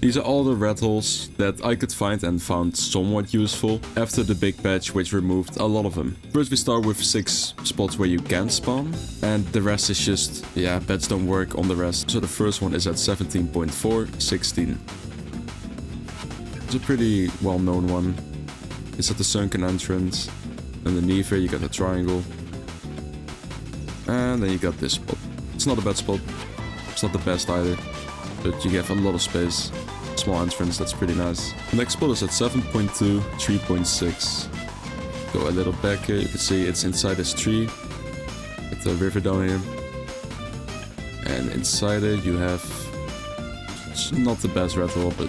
These are all the ratholes that I could find and found somewhat useful after the big patch, which removed a lot of them. First we start with 6 spots where you can spawn, and the rest is just, yeah, beds don't work on the rest. So the first one is at 17.4, 16. It's a pretty well-known one. It's at the sunken entrance. Underneath here you got the triangle. And then you got this spot. It's not a bad spot. It's not the best either. But you have a lot of space. Small entrance, that's pretty nice. Next spot is at 7.2, 3.6. Go a little back here. You can see it's inside this tree. With the river down here. And inside it you have... It's not the best rathole, but...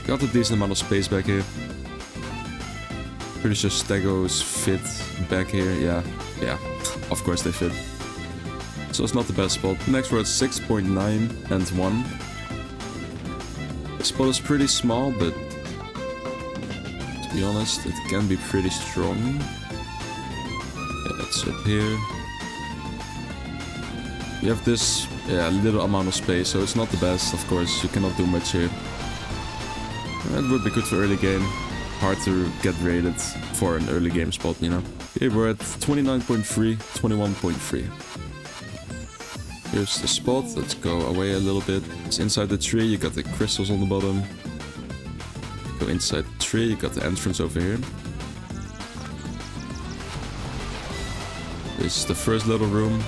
Got a decent amount of space back here. Pretty sure stegos fit back here. Yeah, of course they fit. So it's not the best spot. Next we're at 6.9 and 1. The spot is pretty small, but to be honest, it can be pretty strong. Yeah, it's up here. You have this little amount of space, so it's not the best, of course. You cannot do much here. It would be good for early game. Hard to get rated for an early game spot, you know. Okay, we're at 29.3, 21.3. Here's the spot. Let's go away a little bit. It's inside the tree. You got the crystals on the bottom. Go inside the tree. You got the entrance over here. This is the first little room.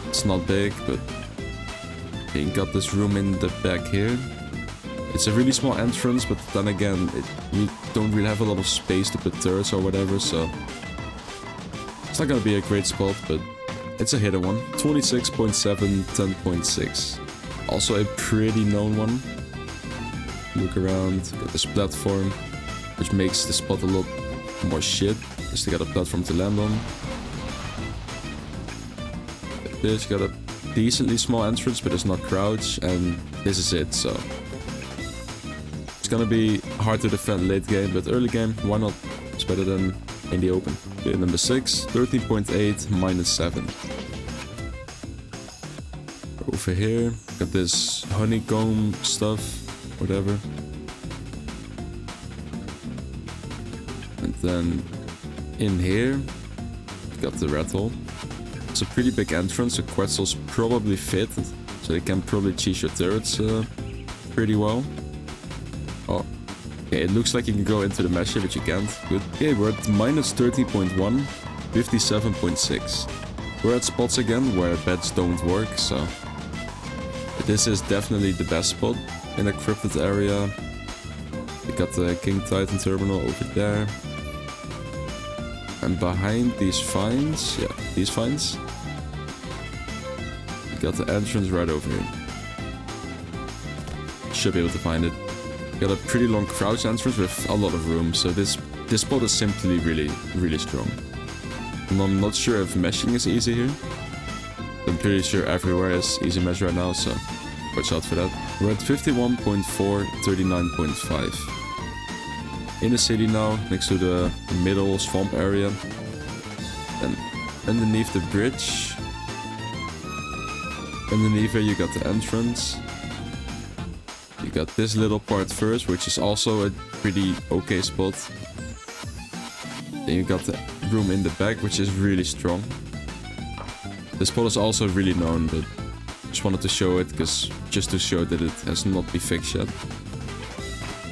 It's not big, but you got this room in the back here. It's a really small entrance, but then again, you don't really have a lot of space to put turrets or whatever, so... It's not gonna be a great spot, but it's a hidden one. 26.7, 10.6. Also a pretty known one. Look around, got this platform, which makes the spot a lot more shit, because they got a platform to land on. Like this, you got a decently small entrance, but it's not crouch, and this is it, so... It's gonna be hard to defend late game, but early game, why not? It's better than in the open. Okay, number 6, 13.8, minus 7. Over here, got this honeycomb stuff, whatever. And then in here, got the rathole. It's a pretty big entrance, so quetzals probably fit, so they can probably cheese your turrets pretty well. Oh, okay, it looks like you can go into the mesh here, but you can't. Good. Okay, we're at minus 13.1, 57.6. We're at spots again where beds don't work, so... This is definitely the best spot in a cryptid area. You got the King Titan terminal over there. And behind these vines, yeah, these vines, you got the entrance right over here. Should be able to find it. Got a pretty long crouch entrance with a lot of room, so this spot is simply really strong. And I'm not sure if meshing is easy here. I'm pretty sure everywhere is easy mesh right now, so watch out for that. We're at 51.4, 39.5. In the city now, next to the middle swamp area. And underneath the bridge. Underneath here you got the entrance. You got this little part first, which is also a pretty okay spot. Then you got the room in the back, which is really strong. This spot is also really known, but just wanted to show it, just to show that it has not been fixed yet.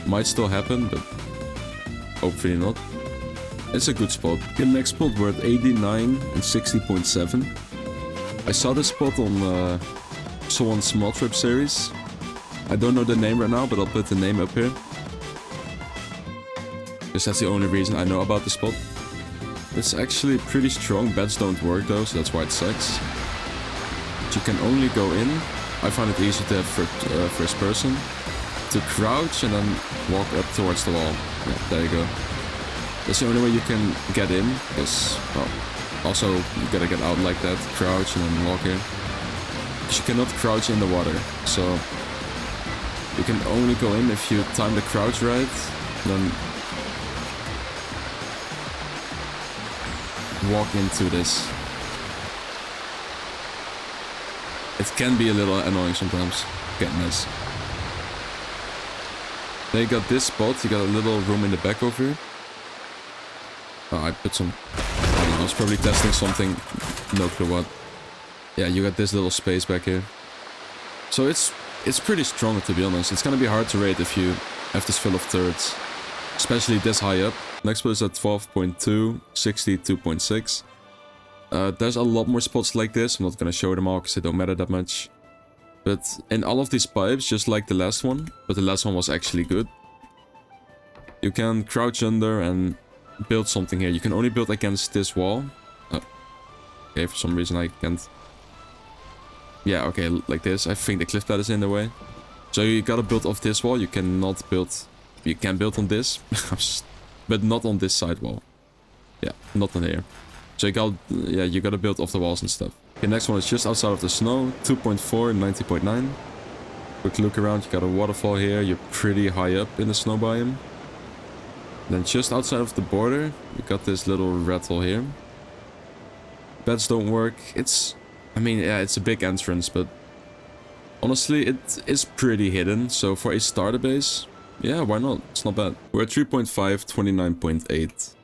Might still happen, but hopefully not. It's a good spot. The next spot we're at 89 and 60.7. I saw this spot on someone's small trip series. I don't know the name right now, but I'll put the name up here. Because that's the only reason I know about the spot. It's actually pretty strong. Beds don't work though, so that's why it sucks. But you can only go in. I find it easier to have first person. To crouch and then walk up towards the wall. Yeah, there you go. That's the only way you can get in. Because, well, also you gotta get out like that. Crouch and then walk in. But you cannot crouch in the water. So you can only go in if you time the crouch right. Then walk into this. It can be a little annoying sometimes. Okay, nice. Then you got this spot. You got a little room in the back over here. Oh, I put some... I don't know, I was probably testing something. No clue what. Yeah, you got this little space back here. So it's pretty strong, to be honest. It's gonna be hard to raid if you have this full of turrets. Especially this high up. Next one is at 12.2, 62.6. There's a lot more spots like this. I'm not gonna show them all because they don't matter that much. But in all of these pipes, just like the last one, but the last one was actually good, you can crouch under and build something here. You can only build against this wall. Okay, for some reason I can't. Yeah, okay, like this. I think the cliff pad is in the way. So you gotta build off this wall. You cannot build... You can build on this, but not on this side wall. Yeah, not on here. So you gotta build off the walls and stuff. Okay, next one is just outside of the snow. 2.4, 90.9. Quick look around. You got a waterfall here. You're pretty high up in the snow biome. Then just outside of the border, you got this little rat hole here. Beds don't work. I mean, yeah, it's a big entrance, but honestly, it is pretty hidden. So for a starter base, yeah, why not? It's not bad. We're at 3.5, 29.8.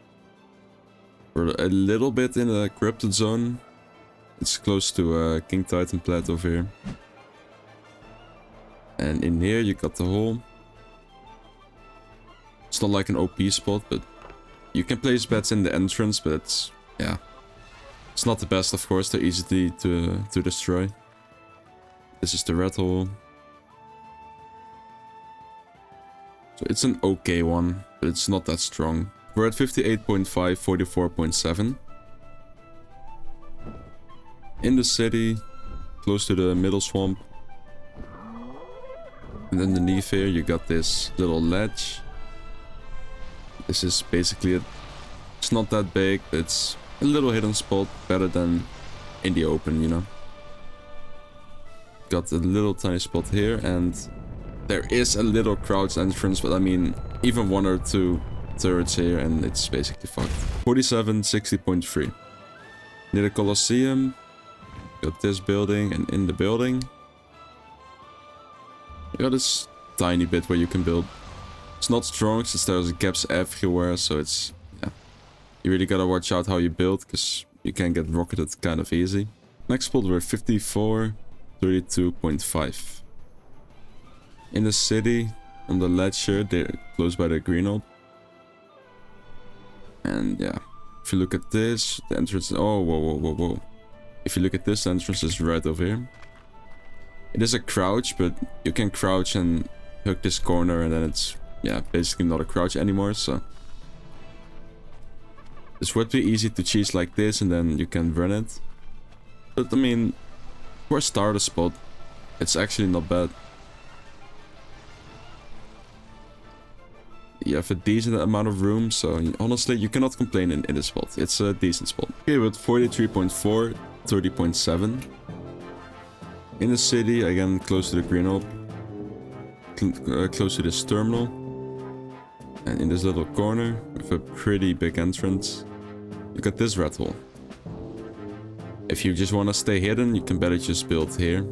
We're a little bit in the corrupted zone. It's close to King Titan Plat over here. And in here, you got the hole. It's not like an OP spot, but you can place beds in the entrance, but it's, yeah. It's not the best, of course. They're easy to destroy. This is the red hole. So it's an okay one, but it's not that strong. We're at 58.5, 44.7. In the city, close to the middle swamp. And underneath here, you got this little ledge. This is basically it. It's not that big, but it's a little hidden spot, better than in the open, you know. Got a little tiny spot here, and there is a little crouch entrance, but I mean, even one or two turrets here, and it's basically fucked. 47, 60.3. Near the Colosseum, got this building, and in the building, you got this tiny bit where you can build. It's not strong since there's gaps everywhere, so it's, yeah. You really gotta watch out how you build, because you can get rocketed kind of easy. Next spot, we're 54, 32.5. In the city, on the ledge here, they're close by the green orb. And yeah, if you look at this, the entrance, oh, whoa. If you look at this, the entrance is right over here. It is a crouch, but you can crouch and hook this corner, and then it's, yeah, basically not a crouch anymore, so. This would be easy to cheese like this, and then you can run it. But I mean, for a starter spot, it's actually not bad. You have a decent amount of room, so honestly, you cannot complain in this spot. It's a decent spot. Okay, with 43.4, 30.7. In the city, again, close to the green orb. Close to this terminal. And in this little corner, with a pretty big entrance, you got this rat hole. If you just want to stay hidden, you can better just build here.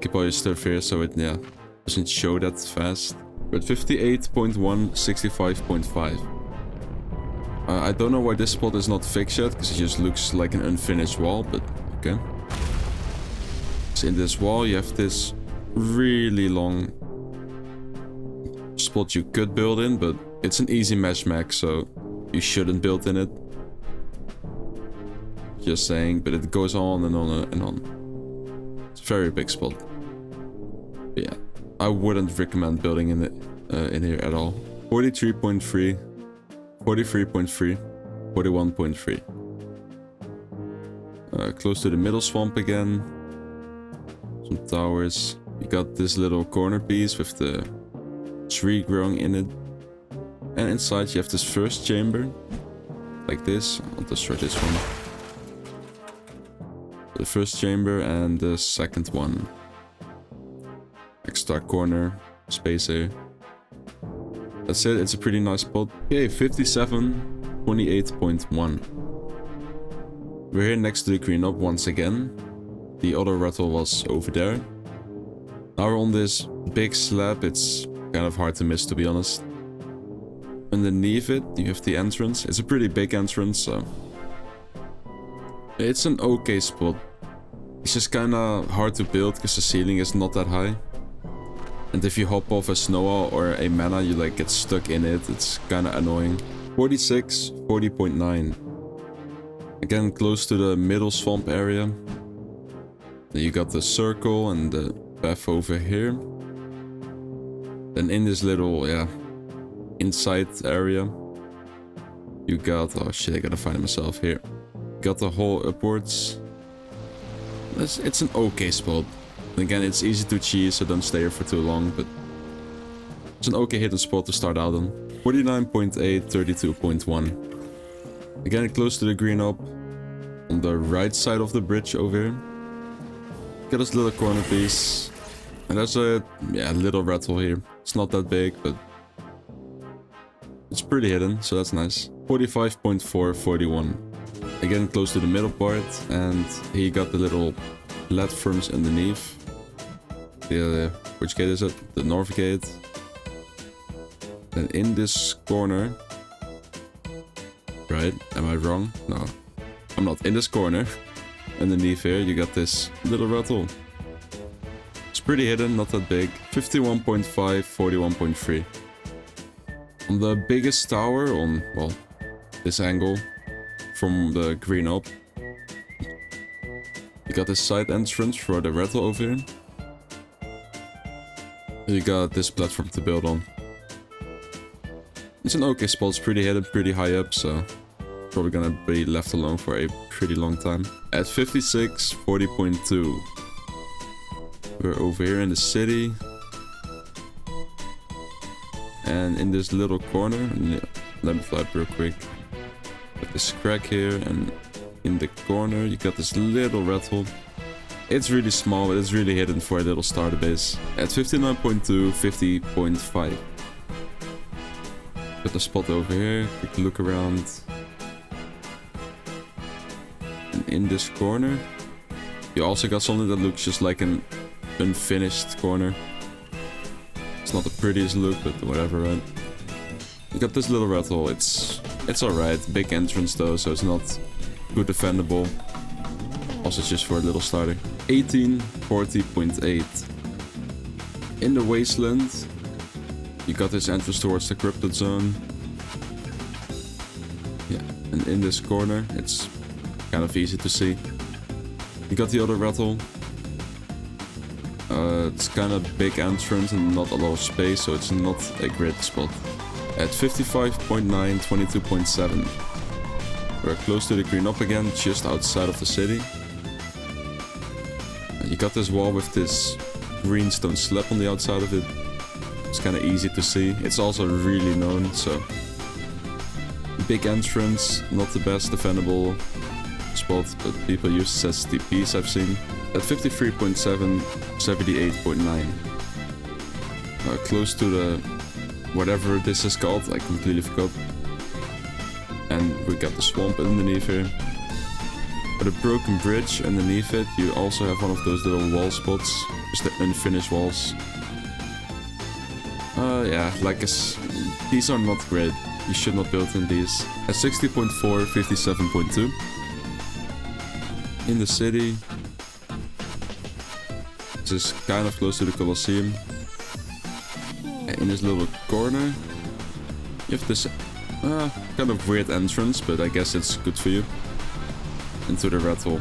Keep all your stuff here so it, yeah, doesn't show that fast. We're at 58.1, 65.5. I don't know why this spot is not fixed yet, because it just looks like an unfinished wall, but okay. So in this wall, you have this really long spot you could build in, but it's an easy mesh mech, so you shouldn't build in it. Just saying, but it goes on and on and on. It's a very big spot. But yeah, I wouldn't recommend building in it in here at all. 43.3, 43.3, 41.3. Close to the middle swamp again. Some towers. You got this little corner piece with the tree growing in it. And inside you have this first chamber. Like this. I'll destroy this one. The first chamber and the second one. Extra corner space here. That's it. It's a pretty nice spot. Okay, 57, 28.1. We're here next to the green orb once again. The other rattle was over there. Now we're on this big slab. It's kind of hard to miss, to be honest. Underneath it, you have the entrance. It's a pretty big entrance, so... It's an okay spot. It's just kind of hard to build because the ceiling is not that high. And if you hop off a snow wall or a mana, you like get stuck in it. It's kind of annoying. 46, 40.9. Again, close to the middle swamp area. Then you got the circle and the path over here. Then in this little, yeah, inside area, you got... Oh shit, I gotta find it myself here. You got the hole upwards. It's an okay spot. And again, it's easy to cheese, so don't stay here for too long, but it's an okay hidden spot to start out on. 49.8, 32.1. Again, close to the green up. On the right side of the bridge over here. Got this little corner piece. And there's a little rattle here. It's not that big, but it's pretty hidden, so that's nice. 45.4, 41. Again, close to the middle part, and here you got the little platforms underneath. Which gate is it? The north gate. And in this corner... Right? Am I wrong? No. I'm not. In this corner, underneath here, you got this little rattle. It's pretty hidden, not that big. 51.5, 41.3. On the biggest tower, on, well, this angle, from the green up, you got this side entrance for the rattle over here. You got this platform to build on. It's an okay spot, it's pretty hidden, pretty high up, so probably gonna be left alone for a pretty long time. At 56, 40.2. We're over here in the city. And in this little corner, let me fly up real quick. Got this crack here, and in the corner you got this little rattle. It's really small, but it's really hidden for a little starter base. At 59.2, 50.5. Got the spot over here, quick look around. And in this corner, you also got something that looks just like an unfinished corner. It's not the prettiest look, but whatever, right? You got this little rattle, it's alright. Big entrance though, so it's not good defendable. Also just for a little starter. 18, 40.8. In the Wasteland, you got this entrance towards the cryptid zone. Yeah, and in this corner, it's kind of easy to see. You got the other rattle. It's kind of big entrance and not a lot of space, so it's not a great spot. At 55.9, 22.7. We're close to the green up again, just outside of the city. You got this wall with this green stone slab on the outside of it. It's kind of easy to see. It's also really known, so... Big entrance, not the best defendable spot, but people use it as TPs I've seen. At 53.7, 78.9. Close to the... whatever this is called, I completely forgot. And we got the swamp underneath here. With a broken bridge underneath it, you also have one of those little wall spots. Just the unfinished walls. Yeah, like these are not great. You should not build in these. At 60.4, 57.2. In the city. This is kind of close to the Colosseum. And in this little corner, you have this kind of weird entrance, but I guess it's good for you. Into the rattle.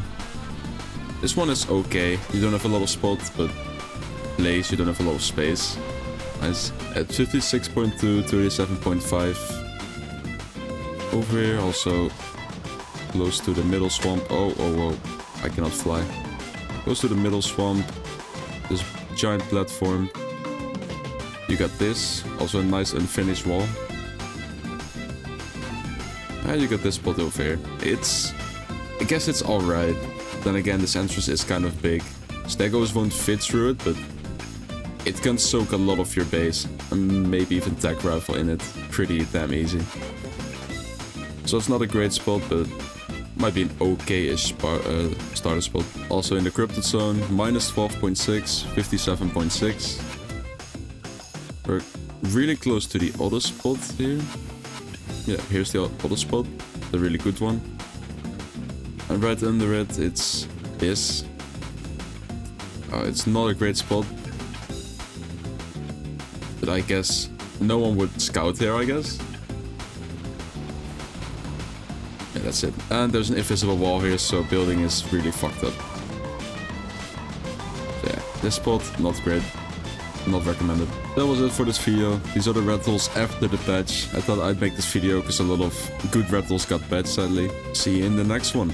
This one is okay. You don't have a lot of spots, but place, you don't have a lot of space. Nice. At 56.2, 37.5. Over here, also close to the middle swamp. Oh, I cannot fly. Close to the middle swamp. This giant platform. You got this. Also a nice unfinished wall. And you got this spot over here. I guess it's alright. Then again, this entrance is kind of big. Stegos won't fit through it, but it can soak a lot of your base. And maybe even tech rifle in it. Pretty damn easy. So it's not a great spot, but might be an okay-ish starter spot. Also in the corrupted zone, minus 12.6, 57.6. We're really close to the other spot here. Yeah, here's the other spot, the really good one. And right under it, it's this. It's not a great spot. But I guess no one would scout here, I guess. Yeah, that's it. And there's an invisible wall here, so building is really fucked up. So yeah, this spot, not great. Not recommended. That was it for this video. These are the ratholes after the patch. I thought I'd make this video because a lot of good ratholes got patched, sadly. See you in the next one.